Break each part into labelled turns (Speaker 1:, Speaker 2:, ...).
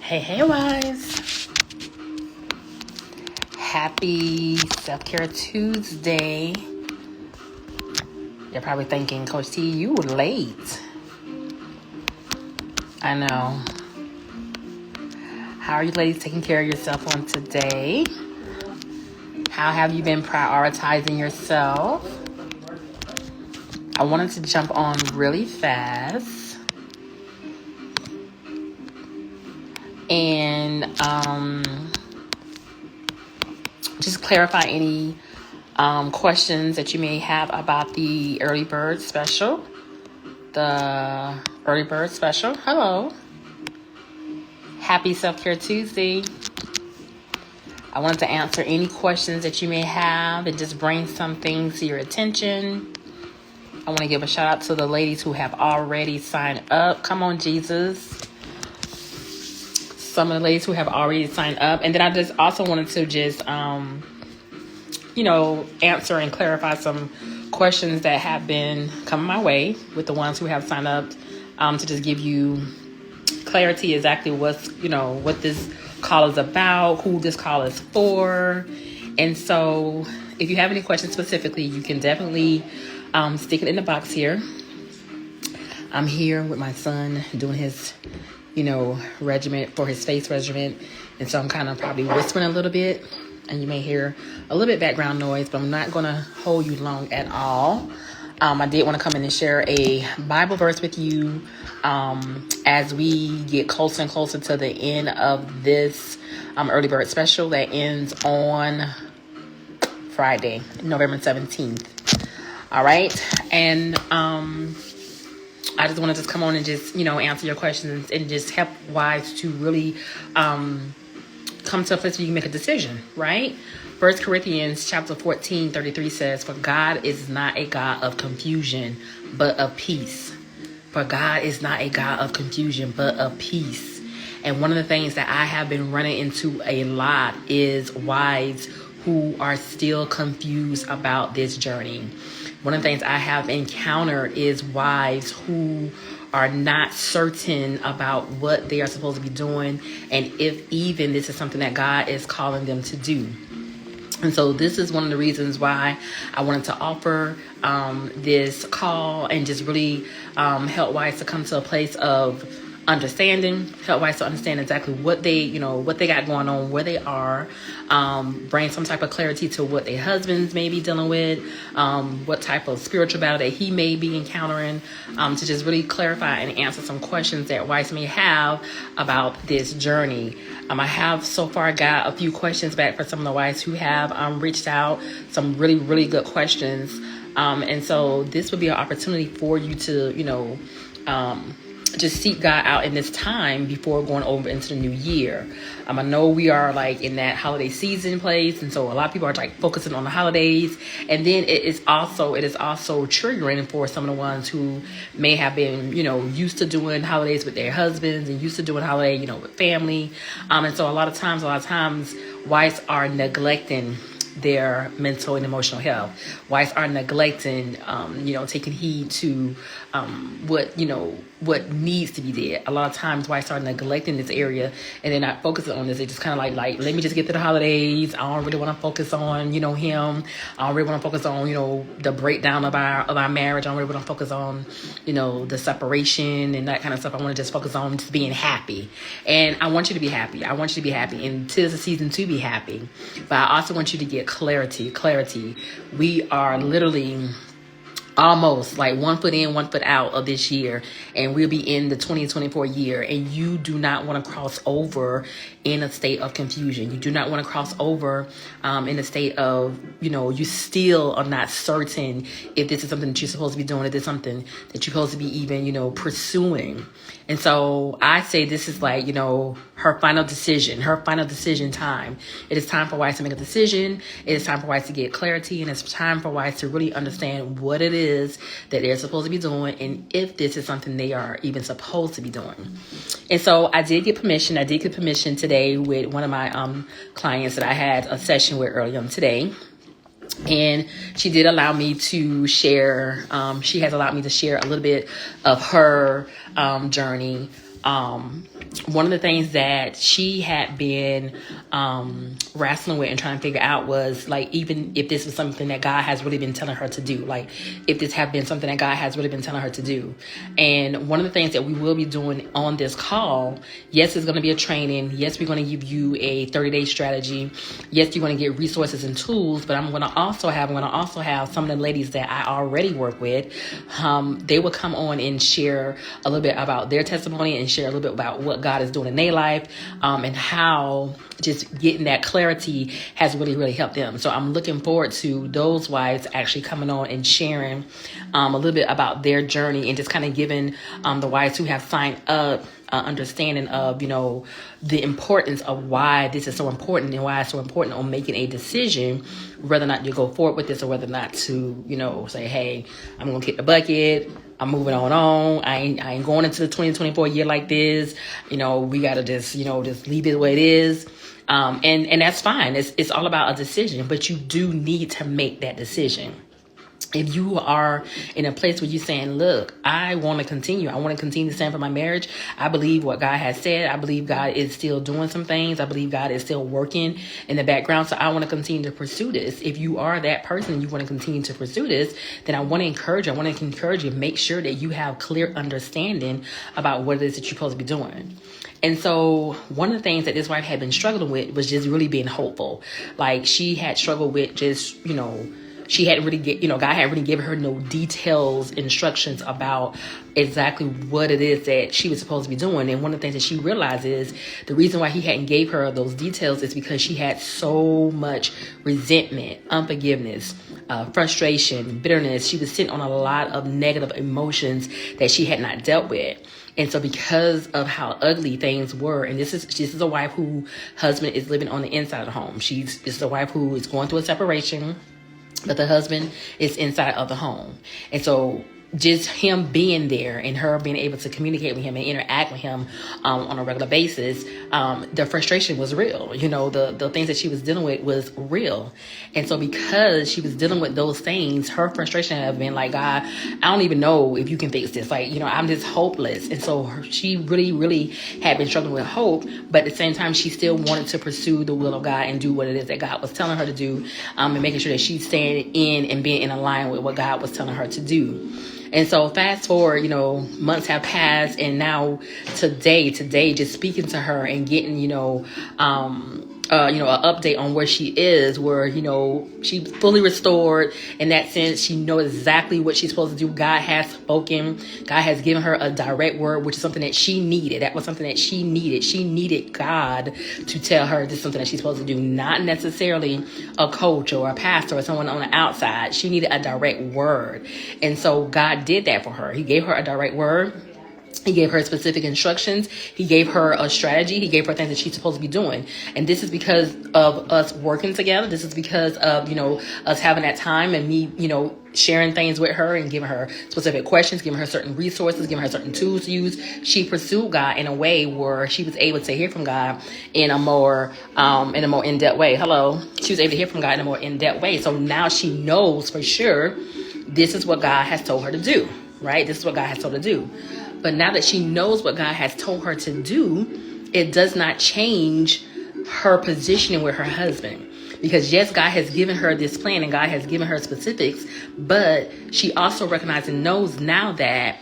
Speaker 1: Hey, wives. Happy Self-Care Tuesday. You're probably thinking, Coach T, you were late. I know. How are you ladies taking care of yourself on today? How have you been prioritizing yourself? I wanted to jump on really fast and just clarify any questions that you may have about the early bird special. Hello. Happy Self-Care Tuesday. I wanted to answer any questions that you may have and just bring some things to your attention. I want to give a shout out to the ladies who have already signed up. Come on, Jesus. Some of the ladies who have already signed up. And then I just also wanted to just, answer and clarify some questions that have been coming my way with the ones who have signed up, to just give you clarity exactly what this call is about, who this call is for. And so if you have any questions specifically, you can definitely stick it in the box here. I'm here with my son doing his regimen for his face regimen, and so I'm kind of probably whispering a little bit, and you may hear a little bit background noise, but I'm not going to hold you long at all. I did want to come in and share a Bible verse with you as we get closer and closer to the end of this early bird special that ends on Friday, November 17th. All right. And I just want to just come on and just, answer your questions and just help wives to really come to a place where you can make a decision, right? 1 Corinthians chapter 14:33 says, "For God is not a God of confusion, but of peace." For God is not a God of confusion, but of peace. And one of the things that I have been running into a lot is wives who are still confused about this journey. One of the things I have encountered is wives who are not certain about what they are supposed to be doing, and if even this is something that God is calling them to do. And so this is one of the reasons why I wanted to offer this call and just really help wives to come to a place of understanding, help wives to understand exactly what they got going on, where they are, bring some type of clarity to what their husbands may be dealing with, what type of spiritual battle that he may be encountering, to just really clarify and answer some questions that wives may have about this journey. I have so far got a few questions back for some of the wives who have reached out, some really, really good questions. And so this would be an opportunity for you to, just seek God out in this time before going over into the new year. I know we are like in that holiday season place, and so a lot of people are like focusing on the holidays, and then it is also triggering for some of the ones who may have been used to doing holidays with their husbands and used to doing holiday with family, and so a lot of times wives are neglecting their mental and emotional health. Wives are neglecting, taking heed to what needs to be there. A lot of times wives are neglecting this area and they're not focusing on this. They just kind of like, let me just get to the holidays. I don't really want to focus on, him. I don't really want to focus on, the breakdown of our marriage. I don't really want to focus on, the separation and that kind of stuff. I want to just focus on just being happy. And I want you to be happy. And 'tis a season to be happy. But I also want you to get clarity. We are literally almost like 1 foot in, 1 foot out of this year, and we'll be in the 2024 year, and you do not want to cross over in a state of confusion. You do not want to cross over in a state of, you still are not certain if this is something that you're supposed to be doing, if it's something that you're supposed to be even, pursuing. And so I say this is like, her final decision time. It is time for wives to make a decision. It is time for wives to get clarity, and it's time for wives to really understand what it is that they're supposed to be doing, and if this is something they are even supposed to be doing. And so I did get permission today with one of my clients that I had a session with earlier on today. And she did allow me to share, she has allowed me to share a little bit of her journey one of the things that she had been wrestling with and trying to figure out was, like, even if this was something that God has really been telling her to do, like if this have been something that God has really been telling her to do. And one of the things that we will be doing on this call, yes, it's going to be a training. Yes, we're going to give you a 30-day strategy. Yes, you're going to get resources and tools, but I'm going to also have some of the ladies that I already work with. They will come on and share a little bit about their testimony and share a little bit about what God is doing in their life, and how just getting that clarity has really, really helped them. So I'm looking forward to those wives actually coming on and sharing a little bit about their journey, and just kind of giving the wives who have signed up understanding of, the importance of why this is so important, and why it's so important on making a decision whether or not you go forward with this, or whether or not to, say, hey, I'm going to kick the bucket. I'm moving on. I ain't going into the 2024 year like this. We got to just leave it the way it is. And that's fine. It's all about a decision, but you do need to make that decision. If you are in a place where you're saying, look, I want to continue to stand for my marriage. I believe what God has said. I believe God is still doing some things. I believe God is still working in the background. So I want to continue to pursue this. If you are that person and you want to continue to pursue this, then I want to encourage you, make sure that you have clear understanding about what it is that you're supposed to be doing. And so one of the things that this wife had been struggling with was just really being hopeful. Like, she had struggled with just, she hadn't really God hadn't really given her no details, instructions about exactly what it is that she was supposed to be doing. And one of the things that she realized is the reason why he hadn't gave her those details is because she had so much resentment, unforgiveness, frustration, bitterness. She was sitting on a lot of negative emotions that she had not dealt with. And so because of how ugly things were, and this is a wife who husband is living on the inside of the home. This is a wife who is going through a separation, but the husband is inside of the home. And so just him being there and her being able to communicate with him and interact with him on a regular basis, the frustration was real. The things that she was dealing with was real. And so because she was dealing with those things, her frustration had been like, God, I don't even know if you can fix this. Like, I'm just hopeless. And so she really, really had been struggling with hope. But at the same time, she still wanted to pursue the will of God and do what it is that God was telling her to do, and making sure that she's staying in and being in line with what God was telling her to do. And so fast forward, months have passed, and now today, just speaking to her and getting, an update on where she is, where, she's fully restored in that sense. She knows exactly what she's supposed to do. God has spoken. God has given her a direct word, which is something that she needed. That was something that she needed. She needed God to tell her this is something that she's supposed to do, not necessarily a coach or a pastor or someone on the outside. She needed a direct word. And so God did that for her. He gave her a direct word. He gave her specific instructions. He gave her a strategy. He gave her things that she's supposed to be doing. And this is because of us working together. This is because of, us having that time and me, sharing things with her and giving her specific questions, giving her certain resources, giving her certain tools to use. She pursued God in a way where she was able to hear from God in a more in-depth way. She was able to hear from God in a more in-depth way. So now she knows for sure this is what God has told her to do, right? This is what God has told her to do. But now that she knows what God has told her to do, it does not change her positioning with her husband. Because yes, God has given her this plan and God has given her specifics, but she also recognizes and knows now that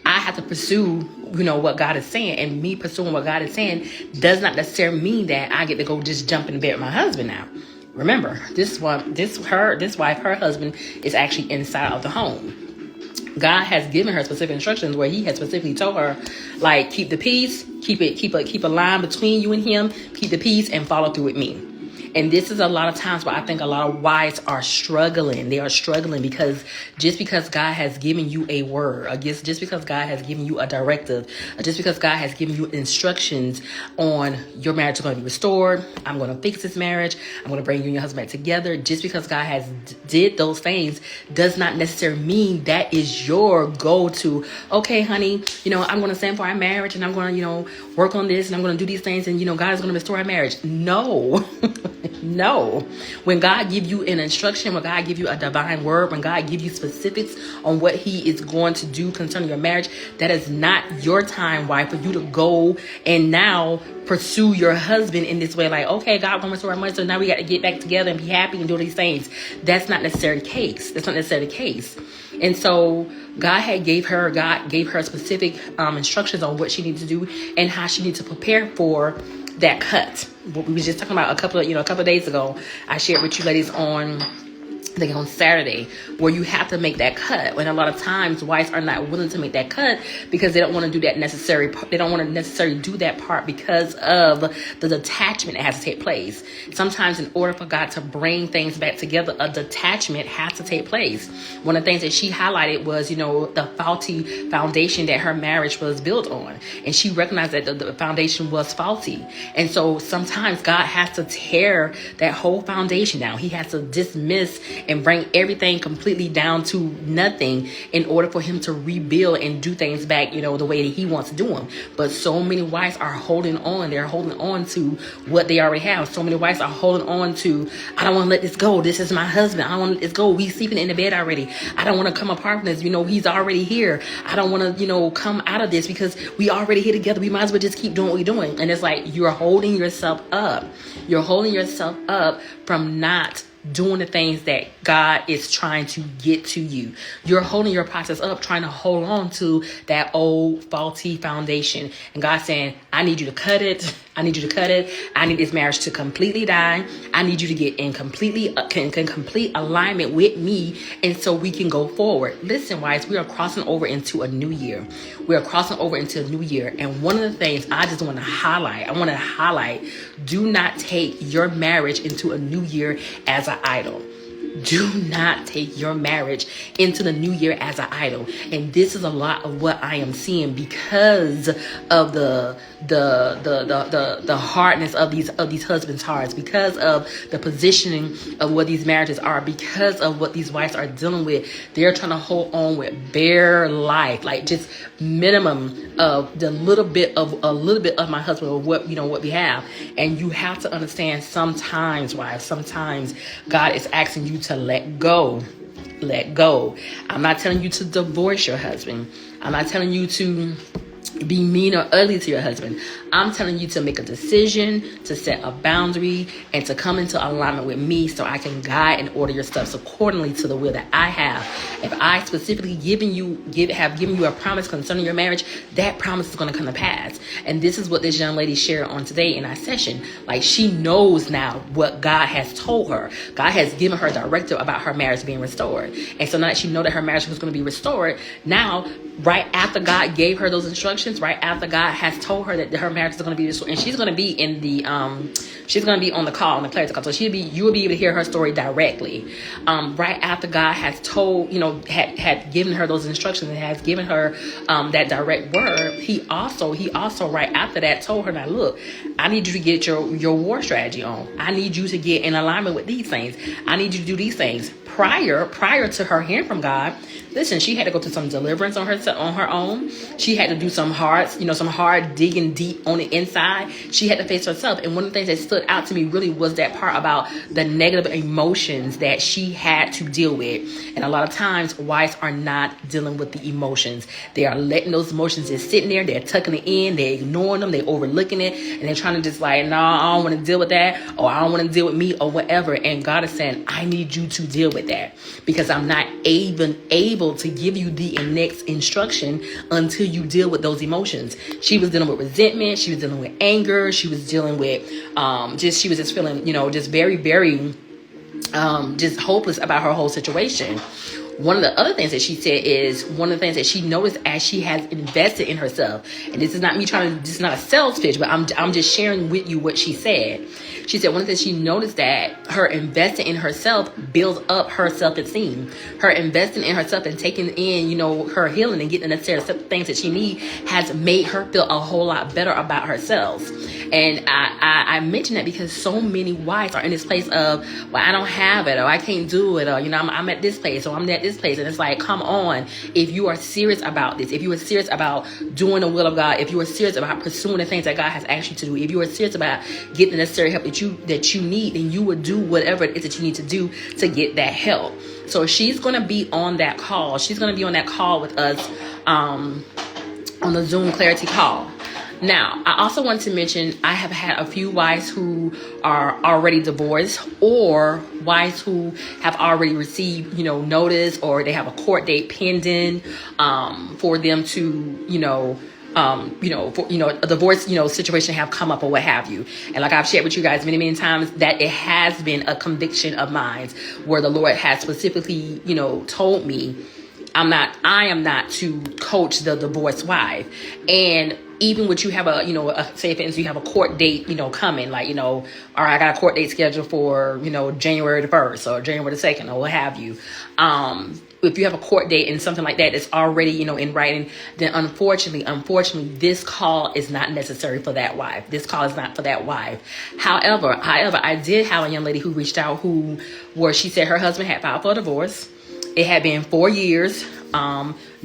Speaker 1: I have to pursue, what God is saying, and me pursuing what God is saying does not necessarily mean that I get to go just jump in bed with my husband now. Remember, this wife, her husband is actually inside of the home. God has given her specific instructions where he has specifically told her, like, keep the peace, keep a line between you and him, keep the peace and follow through with me. And this is a lot of times where I think a lot of wives are struggling. They are struggling because just because God has given you a word, or just because God has given you a directive, or just because God has given you instructions on your marriage is going to be restored, I'm going to fix this marriage, I'm going to bring you and your husband back together. Just because God has did those things does not necessarily mean that is your go to, okay, honey, I'm going to stand for our marriage and I'm going to, work on this and I'm going to do these things and, God is going to restore our marriage. No. No. When God give you an instruction, when God give you a divine word, when God give you specifics on what he is going to do concerning your marriage, that is not your time, wife, for you to go and now pursue your husband in this way. Like, okay, God wants to restore our money, so now we got to get back together and be happy and do these things. That's not necessarily the case. That's not necessarily the case. And so God gave her specific instructions on what she needs to do and how she needs to prepare for that cut. What we were just talking about a couple of days ago. I shared with you ladies on Saturday, where you have to make that cut. When a lot of times wives are not willing to make that cut because they don't want to do that necessary. They don't want to necessarily do that part because of the detachment that has to take place. Sometimes in order for God to bring things back together, a detachment has to take place. One of the things that she highlighted was, the faulty foundation that her marriage was built on. And she recognized that the foundation was faulty. And so sometimes God has to tear that whole foundation down. He has to dismiss and bring everything completely down to nothing in order for him to rebuild and do things back, the way that he wants to do them. But so many wives are holding on. They're holding on to what they already have. So many wives are holding on to, I don't want to let this go. This is my husband. I don't want to let this go. We sleeping in the bed already. I don't want to come apart from this. He's already here. I don't want to, come out of this because we already here together. We might as well just keep doing what we're doing. And it's like, you're holding yourself up. You're holding yourself up from not doing the things that God is trying to get to you. You're holding your process up, trying to hold on to that old faulty foundation. And God's saying, I need you to cut it. I need you to cut it. I need this marriage to completely die. I need you to get in complete alignment with me, and so we can go forward. Listen, wives, we are crossing over into a new year. We are crossing over into a new year. And one of the things I just want to highlight, do not take your marriage into a new year as an idol. Do not take your marriage into the new year as an idol. And this is a lot of what I am seeing because of the hardness of these husbands' hearts, because of the positioning of what these marriages are, because of what these wives are dealing with. They're trying to hold on with bare life, like just minimum of the little bit of my husband, or what we have. And you have to understand, sometimes, wives, sometimes God is asking you to let go. I'm not telling you to divorce your husband. I'm not telling you to be mean or ugly to your husband. I'm telling you to make a decision, to set a boundary, and to come into alignment with me so I can guide and order your steps accordingly to the will that I have. If I specifically have given you a promise concerning your marriage, that promise is going to come to pass. And this is what this young lady shared on today in our session. Like, she knows now what God has told her. God has given her a directive about her marriage being restored. And so now that she knows that her marriage was going to be restored, now, right after God gave her those instructions, right after God has told her that her marriage is going to be restored, and she's going to be in the she's going to be on the call, on the clarity call, so you will be able to hear her story directly. Right after God has told, had given her those instructions and has given her that direct word, he also right after that told her, now look, I need you to get your war strategy on. I need you to get in alignment with these things. I need you to do these things. Prior to her hearing from God, listen, she had to go through some deliverance on her own. She had to do some hard digging deep on the inside. She had to face herself. And one of the things that stood out to me really was that part about the negative emotions that she had to deal with. And a lot of times, wives are not dealing with the emotions. They are letting those emotions just sitting there. They're tucking it in. They're ignoring them. They're overlooking it. And they're trying to just like, no, I don't want to deal with that. Or I don't want to deal with me or whatever. And God is saying, I need you to deal with that, because I'm not even able to give you the next instruction until you deal with those emotions. She was dealing with resentment. She was dealing with anger. She was dealing with she was just feeling, just very, very just hopeless about her whole situation. One of the other things that she said is, one of the things that she noticed as she has invested in herself, and this is not me this is not a sales pitch, but I'm just sharing with you what she said. She said one of the things she noticed, that her investing in herself builds up her self-esteem. Her investing in herself and taking in, her healing and getting the necessary things that she needs has made her feel a whole lot better about herself. And I mention that because so many wives are in this place of, well, I don't have it, or I can't do it, or, I'm at this place, or I'm at this place. And it's like, come on. If you are serious about this, if you are serious about doing the will of God, if you are serious about pursuing the things that God has asked you to do, if you are serious about getting the necessary help that you need, then you would do whatever it is that you need to do to get that help. So she's going to be on that call. She's going to be on that call with us on the Zoom Clarity call. Now, I also want to mention I have had a few wives who are already divorced, or wives who have already received, notice, or they have a court date pending for them to, a divorce, situation have come up or what have you. And like I've shared with you guys many, many times, that it has been a conviction of mine where the Lord has specifically, told me I am not to coach the divorced wife. And even when you have say for instance, you have a court date, coming, like, or I got a court date scheduled for, January the 1st or January the 2nd or what have you. If you have a court date and something like that, it's already, in writing, then unfortunately, this call is not necessary for that wife. This call is not for that wife. However, I did have a young lady who reached out where she said her husband had filed for a divorce. It had been 4 years.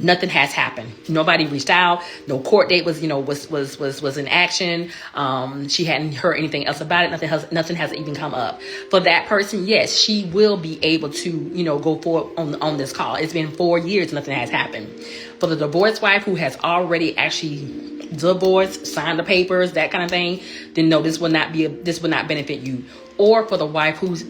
Speaker 1: Nothing has happened. Nobody reached out. No court date was in action. She hadn't heard anything else about it. Nothing has even come up. For that person, yes, she will be able to, go forward on this call. It's been 4 years. Nothing has happened. For the divorced wife who has already actually divorced, signed the papers, that kind of thing, then no, this will not benefit you. Or for the wife who is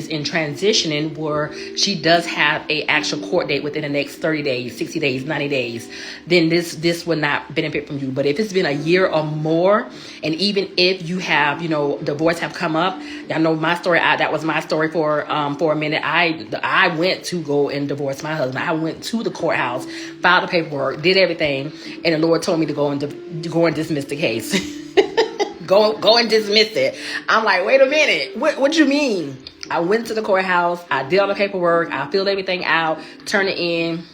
Speaker 1: in transitioning, where she does have a actual court date within the next 30 days, 60 days, 90 days, then this will not benefit from you. But if it's been a year or more, and even if you have, divorce have come up, y'all know my story. That was my story for a minute. I went to go and divorce my husband. I went to the courthouse, filed the paperwork, did everything, and the Lord told me to go and dismiss the case. Go and dismiss it. I'm like, wait a minute. What you mean? I went to the courthouse. I did all the paperwork. I filled everything out, turned it in.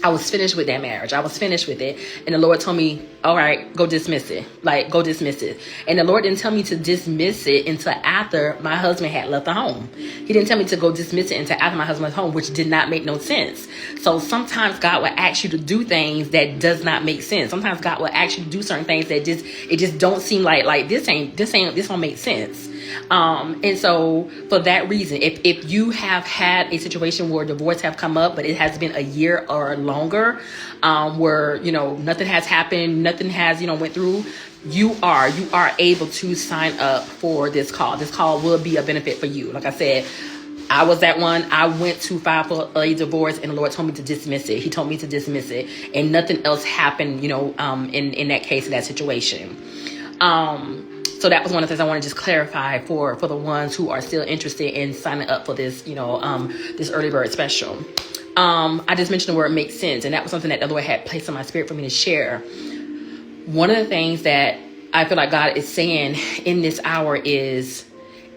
Speaker 1: I was finished with that marriage. I was finished with it. And the Lord told me, all right, go dismiss it. Go dismiss it. And the Lord didn't tell me to dismiss it until after my husband had left the home. He didn't tell me to go dismiss it until after my husband left home, which did not make no sense. So sometimes God will ask you to do things that does not make sense. Sometimes God will ask you to do certain things that just don't seem like this don't make sense. And so for that reason, if you have had a situation where divorce have come up, but it has been a year or longer, where, nothing has happened, nothing has, went through, you are able to sign up for this call. This call will be a benefit for you. Like I said, I was that one. I went to file for a divorce, and the Lord told me to dismiss it. He told me to dismiss it, and nothing else happened, in that case, in that situation. So that was one of the things I want to just clarify for the ones who are still interested in signing up for this, this early bird special. I just mentioned the word "make sense," and that was something that the Lord had placed on my spirit for me to share. One of the things that I feel like God is saying in this hour is,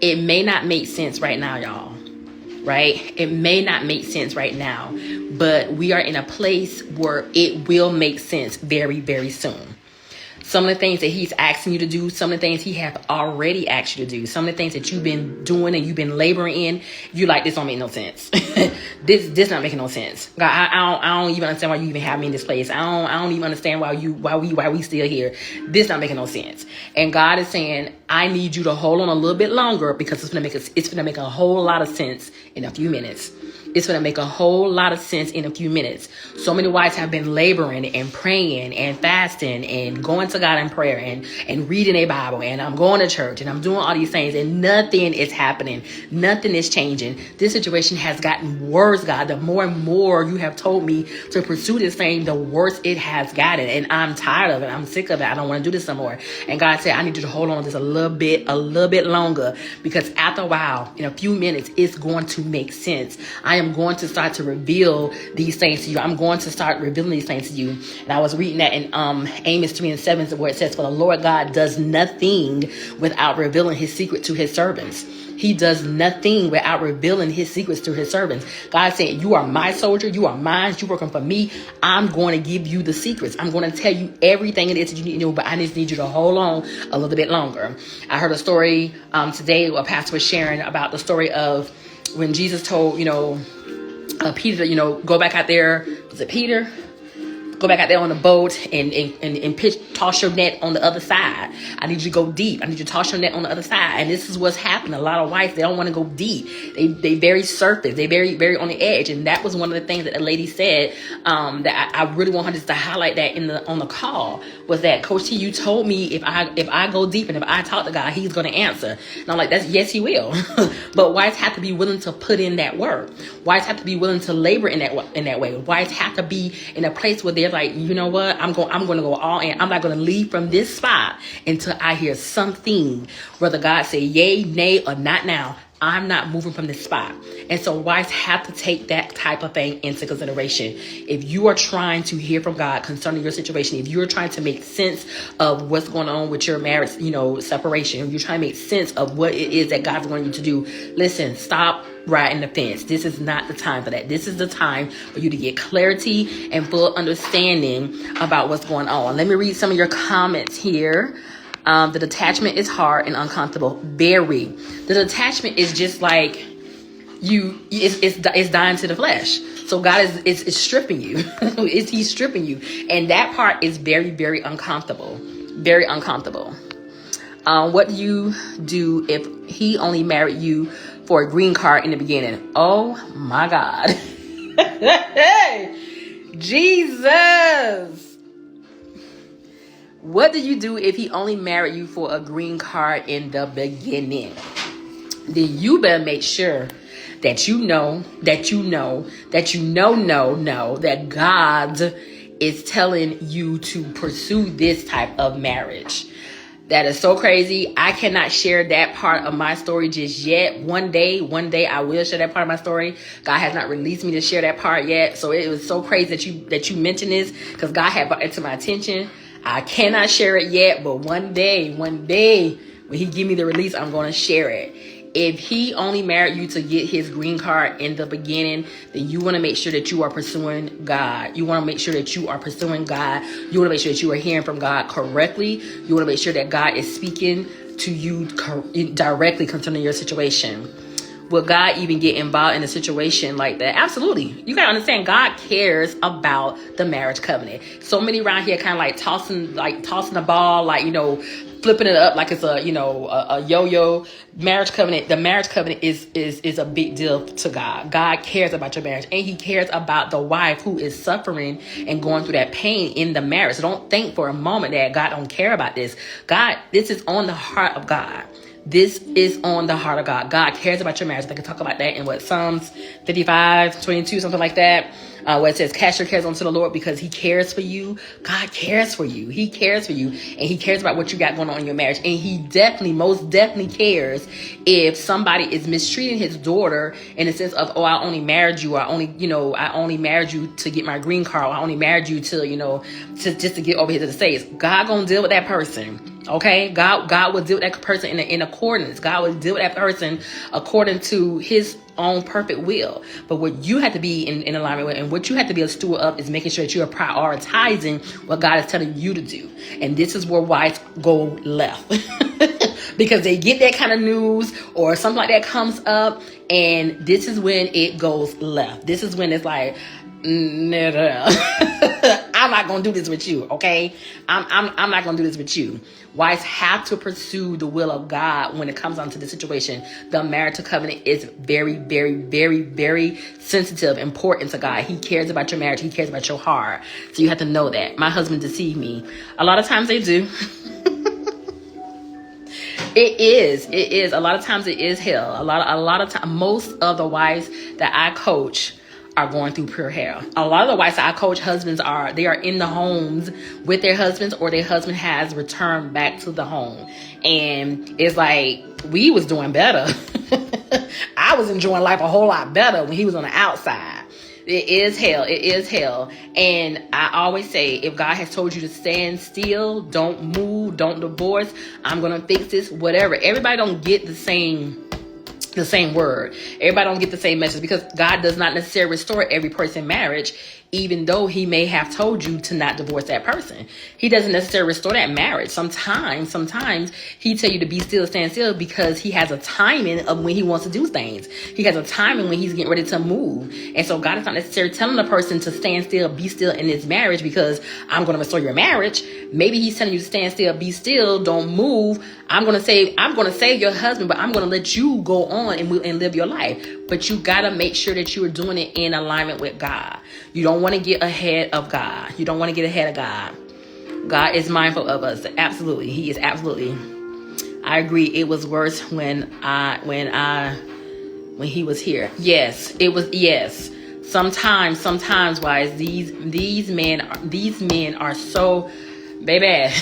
Speaker 1: it may not make sense right now, y'all. Right? It may not make sense right now, but we are in a place where it will make sense very, very soon. Some of the things that he's asking you to do, some of the things he have already asked you to do, some of the things that you've been doing and you've been laboring in, you like, this don't make no sense. this not making no sense. God, I don't even understand why you even have me in this place. I don't even understand why we still here. This not making no sense. And God is saying, I need you to hold on a little bit longer, because it's gonna make a whole lot of sense in a few minutes. It's going to make a whole lot of sense in a few minutes. So many wives have been laboring and praying and fasting and going to God in prayer and reading a Bible, and I'm going to church and I'm doing all these things, and nothing is happening. Nothing is changing. This situation has gotten worse, God. The more and more you have told me to pursue this thing, the worse it has gotten. And I'm tired of it. I'm sick of it. I don't want to do this no more. And God said, I need you to hold on just a little bit longer, because after a while, in a few minutes, it's going to make sense. I am going to start to reveal these things to you. I'm going to start revealing these things to you. And I was reading that in Amos 3:7, where it says, for the Lord God does nothing without revealing his secret to his servants. He does nothing without revealing his secrets to his servants. God said, you are my soldier. You are mine. You're working for me. I'm going to give you the secrets. I'm going to tell you everything it is that you need to know, but I just need you to hold on a little bit longer. I heard a story today, a pastor was sharing about the story of when Jesus told, Peter, go back out there. Was it Peter? Go back out there on the boat and toss your net on the other side. I need you to go deep. I need you to toss your net on the other side. And this is what's happening. A lot of wives, they don't want to go deep. They very surface. They very on the edge. And that was one of the things that the lady said that I really want her just to highlight that on the call, was that, Coach T, you told me if I go deep and if I talk to God, he's going to answer. And I'm like, yes, he will. But wives have to be willing to put in that work. Wives have to be willing to labor in that way. Wives have to be in a place where they're like, you know what? I'm going to go all in. I'm not going to leave from this spot until I hear something, whether God say yay, nay, or not now. I'm not moving from this spot. And so wives have to take that type of thing into consideration. If you are trying to hear from God concerning your situation, if you're trying to make sense of what's going on with your marriage, separation, if you're trying to make sense of what it is that God's wanting you to do, listen, stop riding the fence. This is not the time for that. This is the time for you to get clarity and full understanding about what's going on. Let me read some of your comments here. The detachment is hard and uncomfortable. Very. The detachment is just like it's dying to the flesh. So God is stripping you. He's stripping you. And that part is very, very uncomfortable. Very uncomfortable. What do you do if he only married you for a green card in the beginning? Oh my God. Jesus. What do you do if he only married you for a green card in the beginning? Then you better make sure that that God is telling you to pursue this type of marriage. That is so crazy. I cannot share that part of my story just yet. One day I will share that part of my story. God has not released me to share that part yet. So it was so crazy that you mentioned this, because God had brought it to my attention. I cannot share it yet, but one day, when he give me the release, I'm going to share it. If he only married you to get his green card in the beginning, then you want to make sure that you are pursuing God. You want to make sure that you are pursuing God. You want to make sure that you are hearing from God correctly. You want to make sure that God is speaking to you directly concerning your situation. Will God even get involved in a situation like that? Absolutely. You got to understand, God cares about the marriage covenant. So many around here kind of like tossing the ball, flipping it up like it's a yo-yo. Marriage covenant. The marriage covenant is a big deal to God. God cares about your marriage, and he cares about the wife who is suffering and going through that pain in the marriage. So don't think for a moment that God don't care about this. This is on the heart of God. This is on the heart of God. God cares about your marriage. I can talk about that in Psalms 55:22, something like that, where it says, cast your cares onto the Lord because he cares for you. God cares for you. He cares for you. And he cares about what you got going on in your marriage. And he most definitely cares if somebody is mistreating his daughter in the sense of, I only married you. I only married you to get my green card. I only married you to just to get over here to the States. God gonna deal with that person. Okay, God will deal with that person in accordance. God will deal with that person according to his own perfect will. But what you have to be in alignment with, and what you have to be a steward of, is making sure that you are prioritizing what God is telling you to do. And this is where wives go left. Because they get that kind of news or something like that comes up, and this is when it goes left. This is when it's like, no. I'm not gonna do this with you, okay? I'm not gonna do this with you. Wives have to pursue the will of God when it comes down to the situation. The marital covenant is very, very, very, very sensitive, important to God. He cares about your marriage. He cares about your heart. So you have to know that. My husband deceived me. A lot of times they do. It is. A lot of times it is hell. A lot of time, most of the wives that I coach are going through pure hell. A lot of the wives that I coach, they are in the homes with their husbands, or their husband has returned back to the home. And it's like, we was doing better. I was enjoying life a whole lot better when he was on the outside. It is hell. It is hell. And I always say, if God has told you to stand still, don't move, don't divorce, I'm going to fix this, whatever. Everybody don't get the same word. Everybody don't get the same message, because God does not necessarily restore every person's marriage, even though he may have told you to not divorce that person. He doesn't necessarily restore that marriage. Sometimes he tell you to be still, stand still, because he has a timing of when he wants to do things. He has a timing when he's getting ready to move. And so God is not necessarily telling the person to stand still, be still in this marriage because I'm going to restore your marriage. Maybe he's telling you to stand still, be still, don't move. I'm going to save your husband, but I'm going to let you go on and live your life. But you got to make sure that you are doing it in alignment with God. You don't want to get ahead of God. You don't want to get ahead of God. God is mindful of us. Absolutely. He is absolutely. I agree. It was worse when he was here. Yes, it was. Yes. Sometimes, wise, these men are so, baby.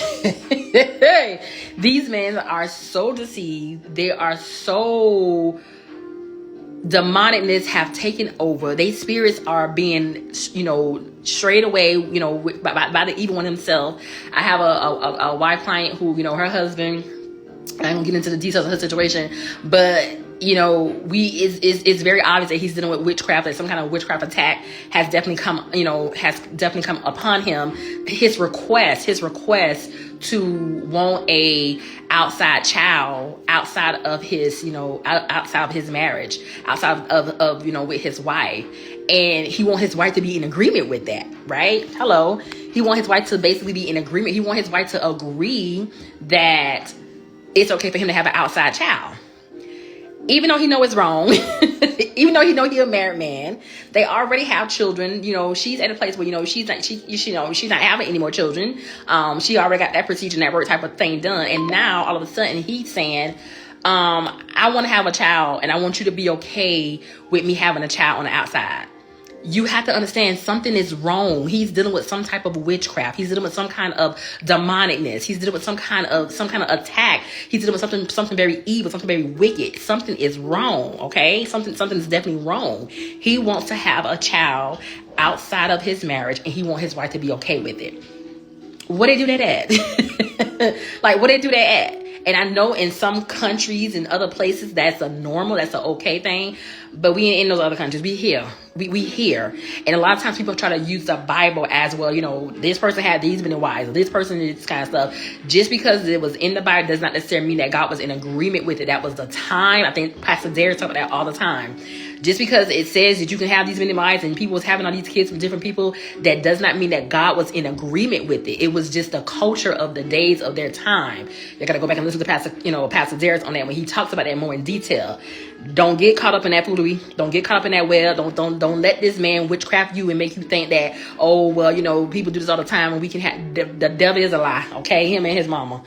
Speaker 1: These men are so deceived. They are so, demonicness have taken over. Their spirits are being, strayed away, by the evil one himself. I have a wife client who, her husband, I don't get into the details of her situation, but it's very obvious that he's dealing with witchcraft, that some kind of witchcraft attack has definitely come upon him. His request to want a outside child outside of his, outside of his marriage, outside of with his wife. And he want his wife to be in agreement with that, right? Hello. He want his wife to basically be in agreement. He want his wife to agree that it's okay for him to have an outside child. Even though he know it's wrong, even though he know he a married man, they already have children. She's at a place where, she's not having any more children. She already got that procedure and that work type of thing done. And now all of a sudden he's saying, I want to have a child and I want you to be okay with me having a child on the outside. You have to understand something is wrong. He's dealing with some type of witchcraft. He's dealing with some kind of demonicness. He's dealing with some kind of attack. He's dealing with something very evil, something very wicked. Something is wrong, okay? Something's definitely wrong. He wants to have a child outside of his marriage, and he wants his wife to be okay with it. What they do that at? Like, what they do that at? And I know in some countries and other places that's a normal, that's an okay thing. But we ain't in those other countries. We here. We here. And a lot of times people try to use the Bible as well. This person had these many wives. This person did this kind of stuff. Just because it was in the Bible does not necessarily mean that God was in agreement with it. That was the time. I think Pastor Darius talks about that all the time. Just because it says that you can have these many wives and people was having all these kids from different people, that does not mean that God was in agreement with it. It was just the culture of the days of their time. You got to go back and listen to Pastor Darius on that when he talks about that more in detail. Don't get caught up in that foolery. Don't get caught up in that well. Don't let this man witchcraft you and make you think that, people do this all the time and we can have, the devil is a lie. Okay. Him and his mama.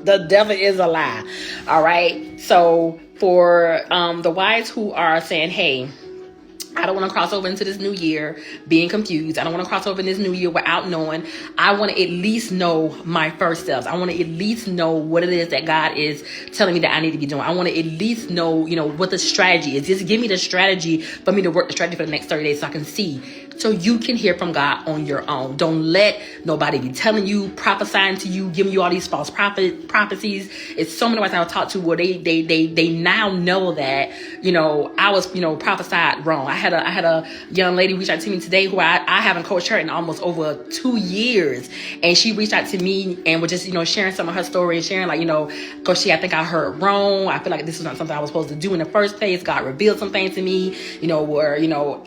Speaker 1: The devil is a lie. All right. So for the wives who are saying, hey, I don't want to cross over into this new year being confused. I don't want to cross over in this new year without knowing. I want to at least know my first steps. I want to at least know what it is that God is telling me that I need to be doing. I want to at least know, what the strategy is. Just give me the strategy for me to work the strategy for the next 30 days so I can see. So you can hear from God on your own. Don't let nobody be telling you, prophesying to you, giving you all these false prophecies. It's so many ways I've talked to where they now know that, I was, prophesied wrong. I had a young lady reach out to me today who I haven't coached her in almost over 2 years. And she reached out to me and was just, sharing some of her story and sharing Coach T, I think I heard wrong. I feel like this was not something I was supposed to do in the first place. God revealed some things to me, where,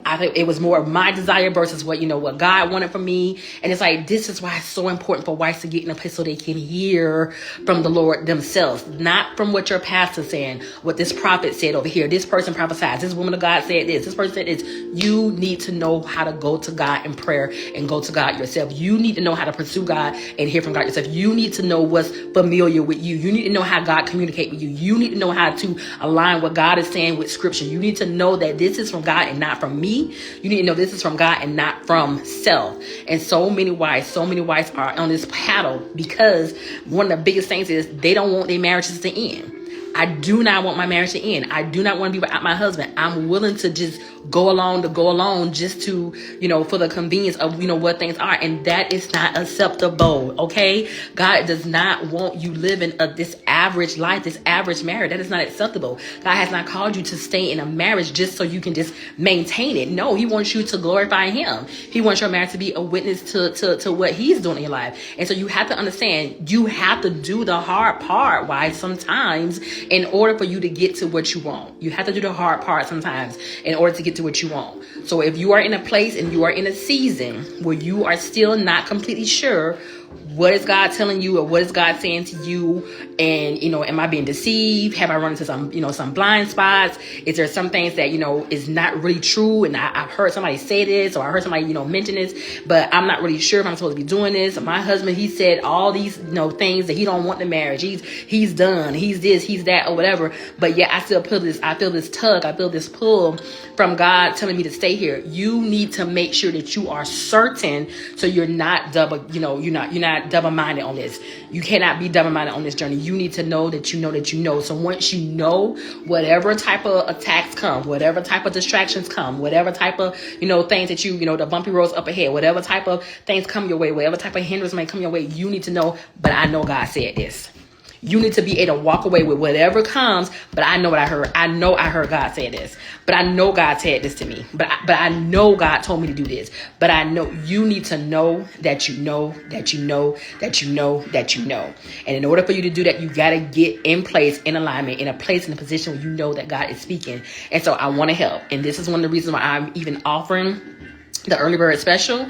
Speaker 1: I think it was more of my desire versus what God wanted from me. And it's like, this is why it's so important for wives to get in a place so they can hear from the Lord themselves, not from what your pastor's saying, what this prophet said over here. This person prophesied. This woman of God said this. This person said this. You need to know how to go to God in prayer and go to God yourself. You need to know how to pursue God and hear from God yourself. You need to know what's familiar with you. You need to know how God communicates with you. You need to know how to align what God is saying with scripture. You need to know that this is from God and not from me. You need to know this is from God and not from self. And so many wives are on this paddle because one of the biggest things is they don't want their marriages to end. I do not want my marriage to end. I do not want to be without my husband. I'm willing to just go along just to, for the convenience of, what things are. And that is not acceptable. Okay. God does not want you living this average life, this average marriage. That is not acceptable. God has not called you to stay in a marriage just so you can just maintain it. No, he wants you to glorify him. He wants your marriage to be a witness to what he's doing in your life. And so you have to understand, you have to do the hard part. Why? Sometimes in order for you to get to what you want, you have to do the hard part sometimes in order to get to what you want. So if you are in a place and you are in a season where you are still not completely sure, what is God telling you, or what is God saying to you? And, am I being deceived? Have I run into some blind spots? Is there some things that, is not really true? And I've heard somebody say this, or I heard somebody, mention this, but I'm not really sure if I'm supposed to be doing this. My husband, he said all these, things that he don't want in the marriage. He's done. He's this, he's that, or whatever. But yet I still feel this tug. I feel this pull from God telling me to stay here. You need to make sure that you are certain, so you're not you're not double-minded on this. You cannot be double-minded on this journey. You need to know that you know that you know. So once you know, whatever type of attacks come, whatever type of distractions come, whatever type of, things that the bumpy roads up ahead, whatever type of things come your way, whatever type of hindrance may come your way, you need to know, but I know God said this. You need to be able to walk away with whatever comes, but I know what I heard. I know I heard God say this, but I know God said this to me, but I know God told me to do this, but I know you need to know that you know, that you know, that you know, that you know. And in order for you to do that, you got to get in place, in alignment, in a place, in a position where you know that God is speaking. And so I want to help. And this is one of the reasons why I'm even offering the early bird special.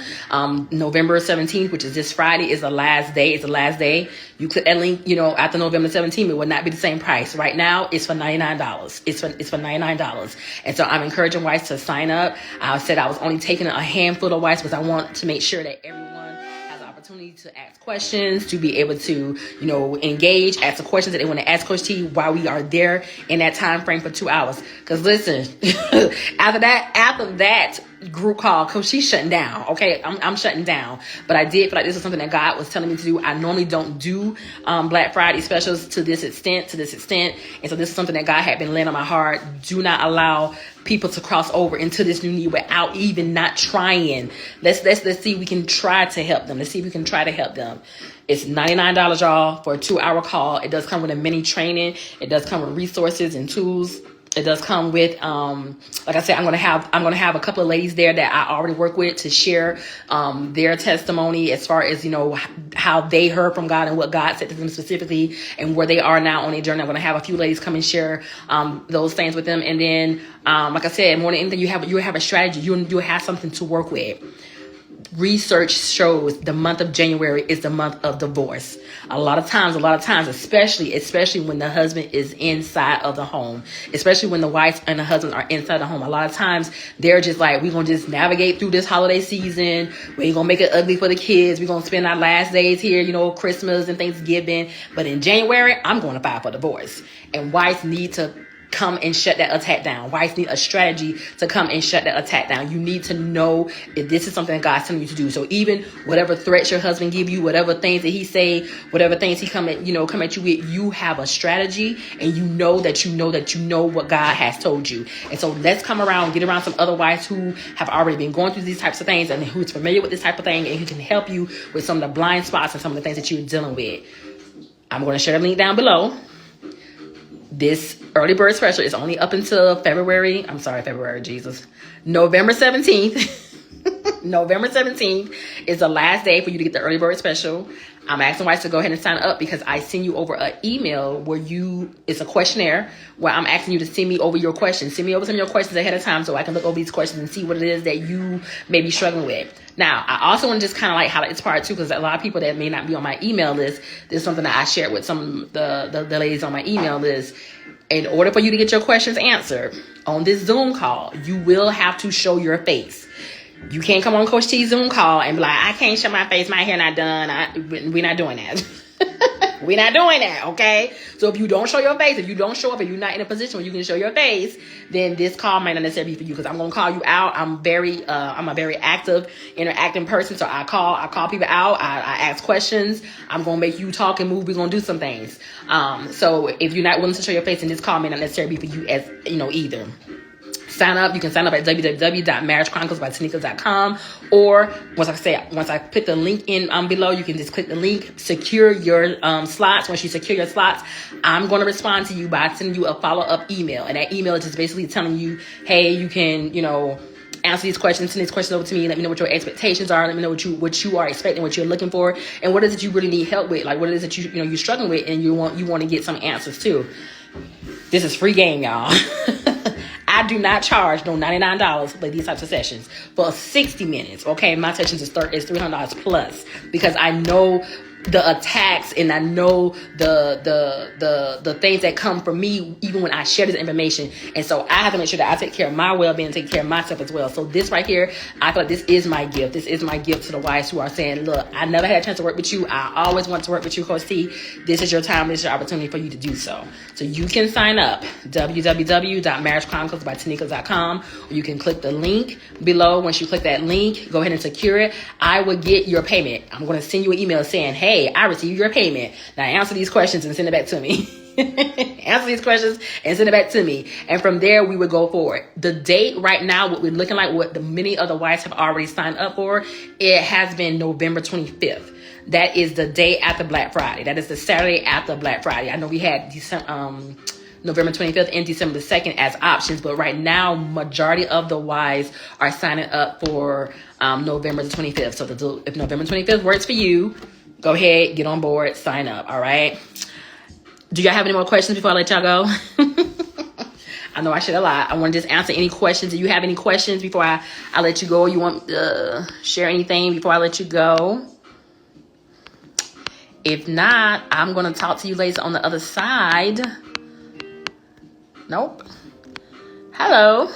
Speaker 1: November 17th, which is this Friday, is the last day. It's the last day. You click that link, after November 17th, it will not be the same price. Right now, it's for $99. It's for $99. And so I'm encouraging wives to sign up. I said I was only taking a handful of wives because I want to make sure that everyone has the opportunity to ask questions, to be able to, engage, ask the questions that they want to ask Coach T while we are there in that time frame for 2 hours. Because listen, after that group call, Coach, she's shutting down. Okay, I'm shutting down. But I did feel like this is something that God was telling me to do. I normally don't do Black Friday specials to this extent. And so this is something that God had been laying on my heart. Do not allow people to cross over into this new need without even not trying. Let's see if we can try to help them. Let's see if we can try to help them. It's $99, y'all, for a 2-hour call. It does come with a mini training. It does come with resources and tools. It does come with, like I said, I'm gonna have a couple of ladies there that I already work with to share their testimony as far as how they heard from God and what God said to them specifically and where they are now on their journey. I'm gonna have a few ladies come and share those things with them, and then like I said, more than anything, you have a strategy. You have something to work with. Research shows the month of January is the month of divorce. A lot of times, especially when the husband is inside of the home, especially when the wife and the husband are inside the home. A lot of times they're just like, we're going to just navigate through this holiday season. We ain't going to make it ugly for the kids. We're going to spend our last days here, Christmas and Thanksgiving. But in January, I'm going to file for divorce. And wives need to come and shut that attack down. Wives need a strategy to come and shut that attack down. You need to know that this is something that God's telling you to do. So even whatever threats your husband give you, whatever things that he say, whatever things he come at you with, you have a strategy, and you know what God has told you. And so let's come around, get around some other wives who have already been going through these types of things and who's familiar with this type of thing and who can help you with some of the blind spots and some of the things that you're dealing with. I'm going to share the link down below. This early bird special is only up until November 17th. November 17th is the last day for you to get the early bird special. I'm asking wives to go ahead and sign up because I send you over an email where it's a questionnaire where I'm asking you to send me over your questions. Send me over some of your questions ahead of time so I can look over these questions and see what it is that you may be struggling with. Now, I also want to just kind of highlight this part too, because a lot of people that may not be on my email list, this is something that I shared with some of the ladies on my email list. In order for you to get your questions answered on this Zoom call, you will have to show your face. You can't come on Coach T's Zoom call and be like, I can't show my face, my hair not done. We're not doing that. We're not doing that, okay? So if you don't show your face, if you don't show up, if you're not in a position where you can show your face, then this call might not necessarily be for you, because I'm gonna call you out. I'm a very active, interacting person, so I call people out. I ask questions. I'm gonna make you talk and move. We're gonna do some things. So if you're not willing to show your face, then this call may not necessarily be for you, as either. Sign up. You can sign up at www.marriagechroniclesbytanika.com, or once I put the link in below, you can just click the link, secure your slots. Once you secure your slots, I'm going to respond to you by sending you a follow-up email, and that email is just basically telling you, hey, you can answer these questions, send these questions over to me, let me know what your expectations are, let me know what you are expecting, what you're looking for, and what is it you really need help with, like what it is that you're struggling with, and you want to get some answers to. This is free game, y'all. I do not charge no $99 for these types of sessions for 60 minutes. Okay, my sessions is $300 plus, because I know the attacks, and I know the things that come from me even when I share this information. And so I have to make sure that I take care of my well-being, take care of myself as well. So this right here, I feel like this is my gift. This is my gift to the wives who are saying, look, I never had a chance to work with you. I always want to work with you, Coach T. This is your time. This is your opportunity for you to do so. So you can sign up, www.marriagechroniclesbytanika.com, or you can click the link below. Once you click that link, go ahead and secure it. I will get your payment. I'm going to send you an email saying, hey, I received your payment. Now answer these questions and send it back to me. Answer these questions and send it back to me. And from there, we would go forward. The date right now, what we're looking like, what many other wives have already signed up for, it has been November 25th. That is the day after Black Friday. That is the Saturday after Black Friday. I know we had November 25th and December 2nd as options, but right now, majority of the wives are signing up for November the 25th. So if November 25th works for you, go ahead, get on board, sign up, all right? Do y'all have any more questions before I let y'all go? I know I shared a lot. I want to just answer any questions. Do you have any questions before I let you go? You want to share anything before I let you go? If not, I'm going to talk to you ladies on the other side. Nope. Hello.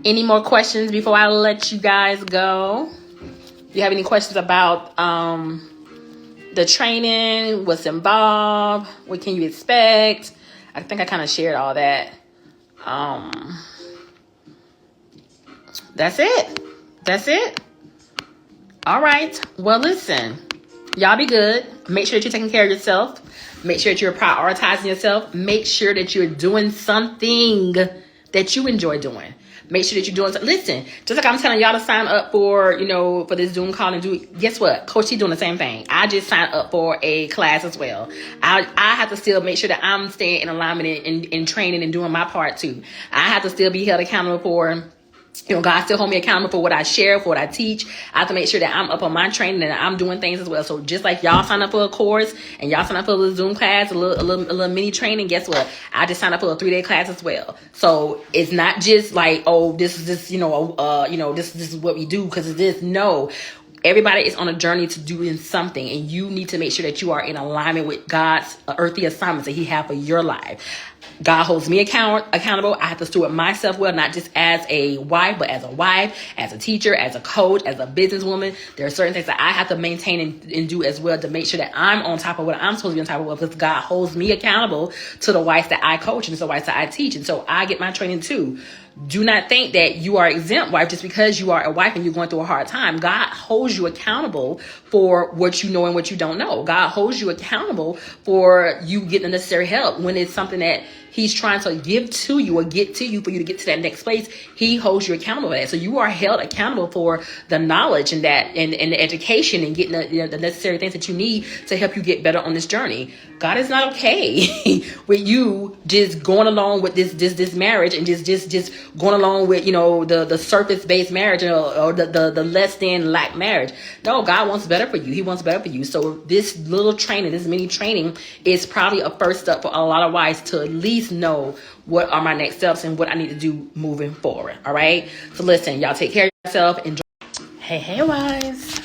Speaker 1: Any more questions before I let you guys go? Do you have any questions about the training, what's involved, what can you expect? I think I kind of shared all that. That's it. All right. Well, listen, y'all be good. Make sure that you're taking care of yourself. Make sure that you're prioritizing yourself. Make sure that you're doing something that you enjoy doing. Make sure that you're doing something. Listen, just like I'm telling y'all to sign up for, for this Zoom call and do it. Guess what? Coach T doing the same thing. I just signed up for a class as well. I have to still make sure that I'm staying in alignment and training and doing my part too. I have to still be held accountable for, God still hold me accountable for what I share, for what I teach. I have to make sure that I'm up on my training and I'm doing things as well. So just like y'all sign up for a course and y'all sign up for a little Zoom class, a little mini training, guess what? I just signed up for a 3-day class as well. So it's not just like, oh, this is this is what we do because of this. No. Everybody is on a journey to doing something, and you need to make sure that you are in alignment with God's earthly assignments that He has for your life. God holds me accountable. I have to steward myself well, not just as a wife, but as a wife, as a teacher, as a coach, as a businesswoman. There are certain things that I have to maintain and do as well to make sure that I'm on top of what I'm supposed to be on top of, because God holds me accountable to the wives that I coach and to the wives that I teach. And so I get my training too. Do not think that you are exempt, wife, just because you are a wife and you're going through a hard time. God holds you accountable for what you know and what you don't know. God holds you accountable for you getting the necessary help when it's something that He's trying to give to you or get to you for you to get to that next place. He holds you accountable for that. So you are held accountable for the knowledge and that and the education and getting the necessary things that you need to help you get better on this journey. God is not okay with you just going along with this marriage and just going along with the surface based marriage or the less than lack marriage. No, God wants better for you. He wants better for you. So this little training, this mini training, is probably a first step for a lot of wives to at least know what are my next steps and what I need to do moving forward. All right. So listen, y'all take care of yourself. Enjoy. Hey, wives.